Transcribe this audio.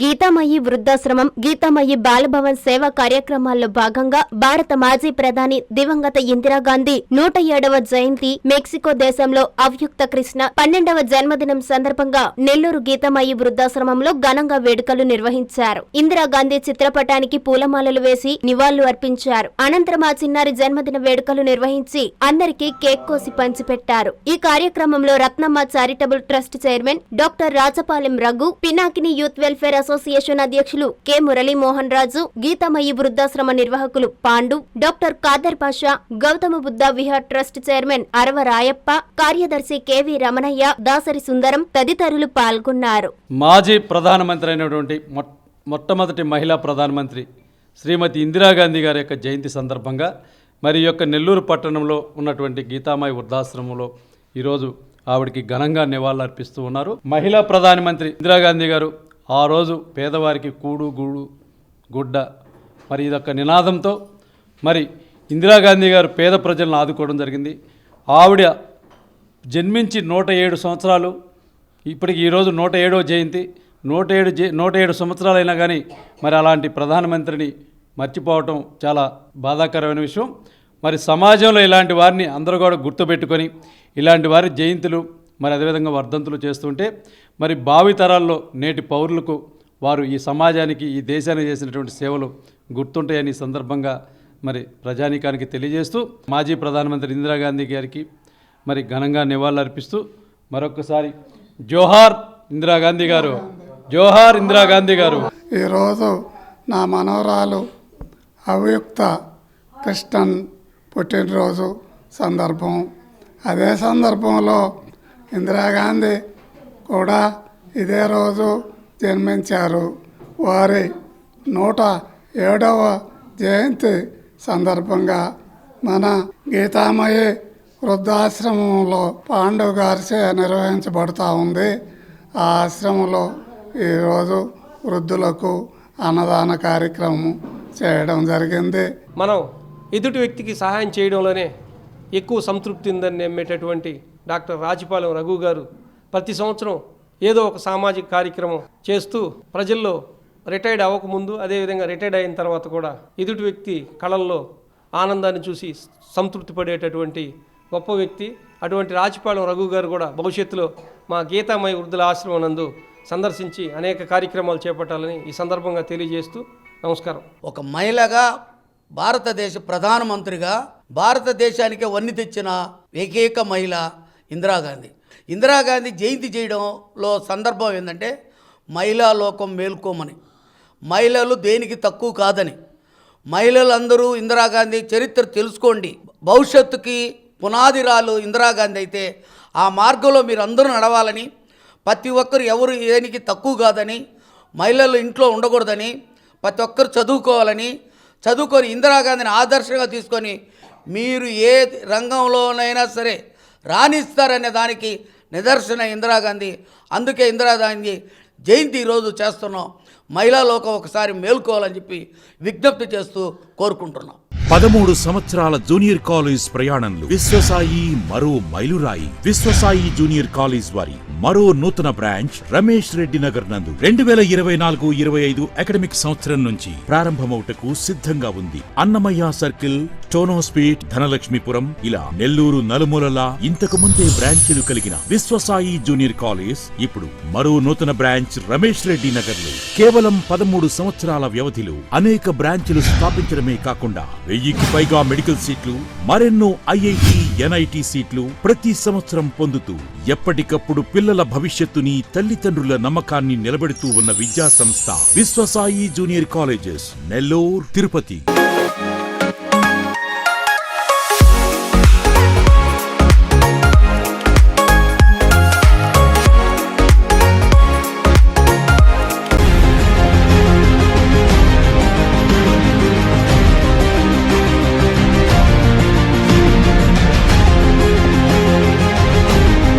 గీతామయి వృద్ధాశ్రమం, గీతామయి బాలభవన్ సేవా కార్యక్రమాల్లో భాగంగా భారత మాజీ ప్రధాని దివంగత ఇందిరాగాంధీ 107వ జయంతి, మెక్సికో దేశంలో అవ్యుక్త కృష్ణ 12వ జన్మదినం సందర్భంగా నెల్లూరు గీతామయి వృద్ధాశ్రమంలో ఘనంగా వేడుకలు నిర్వహించారు. ఇందిరాగాంధీ చిత్రపటానికి పూలమాలలు వేసి నివాళులు అర్పించారు. అనంతరం ఆ చిన్నారి జన్మదిన వేడుకలు నిర్వహించి అందరికీ కేక్ కోసి పంచిపెట్టారు. ఈ కార్యక్రమంలో Ratnamma charitable trust chairman doctor Rajapalem Raghu, Pinakini youth welfare association అధ్యక్షులు కె మురళీమోహన్ రాజు, గీతామయి వృద్ధాశ్రమ నిర్వాహకులు Pandu, doctor Khader Pasha, Gautama Buddha Vihar trust chairman Arava Rayappa, కార్యదర్శి కెవి రమణయ్య, దాసరి సుందరం తదితరులు పాల్గొన్నారు. మాజీ ప్రధానమంత్రి అయినటువంటి మొట్టమొదటి మహిళా ప్రధానమంత్రి శ్రీమతి ఇందిరాగాంధీ గారి యొక్క జయంతి సందర్భంగా మరి యొక్క నెల్లూరు పట్టణంలో ఉన్నటువంటి గీతామయి వృద్ధాశ్రమంలో ఈరోజు ఆవిడికి ఘనంగా నివాళులు అర్పిస్తూ ఉన్నారు. మహిళా ప్రధానమంత్రి ఇందిరాగాంధీ గారు ఆ రోజు పేదవారికి కూడు గూడు గుడ్డ మరి ఇదొక నినాదంతో మరి ఇందిరాగాంధీ గారు పేద ప్రజలను ఆదుకోవడం జరిగింది. ఆవిడ జన్మించి 107 సంవత్సరాలు, ఇప్పటికి ఈరోజు 107వ జయంతి. 107 సంవత్సరాలైనా కానీ మరి అలాంటి ప్రధానమంత్రిని మర్చిపోవటం చాలా బాధాకరమైన విషయం. మరి సమాజంలో ఇలాంటి వారిని అందరూ కూడా గుర్తుపెట్టుకొని ఇలాంటి వారి జయంతులు మరి అదేవిధంగా వర్ధంతులు చేస్తుంటే మరి భావితరాల్లో నేటి పౌరులకు వారు ఈ సమాజానికి, ఈ దేశానికి చేసినటువంటి సేవలు గుర్తుంటాయని సందర్భంగా మరి ప్రజానీకానికి తెలియజేస్తూ మాజీ ప్రధానమంత్రి ఇందిరాగాంధీ గారికి మరి ఘనంగా నివాళులు అర్పిస్తూ మరొకసారి జోహార్ ఇందిరాగాంధీ గారు, జోహార్ ఇందిరాగాంధీ గారు. ఈరోజు నా మనవరాలు అవ్యుక్త కృష్ణన్ పుట్టినరోజు సందర్భం. అదే సందర్భంలో ఇందిరాగాంధీ కూడా ఇదే రోజు జన్మించారు. వారి 107వ జయంతి సందర్భంగా మన గీతామయి వృద్ధాశ్రమంలో పాండవ్ గారిచే నిర్వహించబడుతూ ఉంది. ఆ ఆశ్రమంలో ఈరోజు వృద్ధులకు అన్నదాన కార్యక్రమం చేయడం జరిగింది. మనం ఎదుటి వ్యక్తికి సహాయం చేయడంలోనే ఎక్కువ సంతృప్తి ఉందని నమ్మేటటువంటి డాక్టర్ రాజపాలెం రఘు గారు ప్రతి సంవత్సరం ఏదో ఒక సామాజిక కార్యక్రమం చేస్తూ ప్రజల్లో రిటైర్డ్ అవ్వకముందు, అదేవిధంగా రిటైర్డ్ అయిన తర్వాత కూడా ఎదుటి వ్యక్తి కళల్లో ఆనందాన్ని చూసి సంతృప్తి పడేటటువంటి గొప్ప వ్యక్తి. అటువంటి రాజపాలెం రఘు గారు కూడా భవిష్యత్తులో మా గీతామయి వృద్ధుల ఆశ్రమం నందు సందర్శించి అనేక కార్యక్రమాలు చేపట్టాలని ఈ సందర్భంగా తెలియజేస్తూ నమస్కారం. ఒక మహిళగా, భారతదేశ ప్రధానమంత్రిగా భారతదేశానికి వన్ని తెచ్చిన ఏకైక మహిళ ఇందిరాగాంధీ. ఇందిరాగాంధీ జయంతి చేయడంలో సందర్భం ఏంటంటే మహిళా లోకం మేల్కోమని, మహిళలు దేనికి తక్కువ కాదని, మహిళలందరూ ఇందిరాగాంధీ చరిత్ర తెలుసుకోండి, భవిష్యత్తుకి పునాదిరాలు ఇందిరాగాంధీ అయితే ఆ మార్గంలో మీరు అందరూ నడవాలని, ప్రతి ఒక్కరు ఎవరు దేనికి తక్కువ కాదని, మహిళలు ఇంట్లో ఉండకూడదని, ప్రతి ఒక్కరు చదువుకోవాలని, చదువుకొని ఇందిరాగాంధీని ఆదర్శంగా తీసుకొని మీరు ఏ రంగంలోనైనా సరే రాణిస్తారనే దానికి నిదర్శన ఇందిరాగాంధీ. అందుకే ఇందిరాగాంధీ జయంతి ఈరోజు చేస్తున్నాం. మహిళా లోకం ఒకసారి మేల్కోవాలని చెప్పి విజ్ఞప్తి చేస్తూ కోరుకుంటున్నాం. 13 సంవత్సరాల జూనియర్ కాలేజ్ ప్రయాణంలో విశ్వసాయి మరో మైలురాయి. విశ్వసాయి జూనియర్ కాలేజ్ వారి మరో నూతన బ్రాంచ్ రమేష్ రెడ్డి నగర్ నందు 2024-25 అకాడమిక్ సంవత్సరం నుంచి ప్రారంభమవుటకు సిద్ధంగా ఉంది. అన్నమయ్య సర్కిల్, టోనోస్పీట్, ధనలక్ష్మీపురం ఇలా నెల్లూరు నలుమూలలా ఇంతకు ముందే బ్రాంచీలు కలిగిన విశ్వసాయి జూనియర్ కాలేజ్ ఇప్పుడు మరో నూతన బ్రాంచ్ రమేష్ రెడ్డి నగర్ లో కేవలం 13 సంవత్సరాల వ్యవధిలో అనేక బ్రాంచీలు స్థాపించడమే కాకుండా 1000కి పైగా మెడికల్ సీట్లు, మరెన్నో ఐఐటి, ఎన్ఐటి సీట్లు ప్రతి సంవత్సరం పొందుతూ ఎప్పటికప్పుడు పిల్లల భవిష్యత్తుని, తల్లిదండ్రుల నమ్మకాన్ని నిలబెడుతూ ఉన్న విద్యా సంస్థ విశ్వసాయి జూనియర్ కాలేజెస్, నెల్లూరు, తిరుపతి.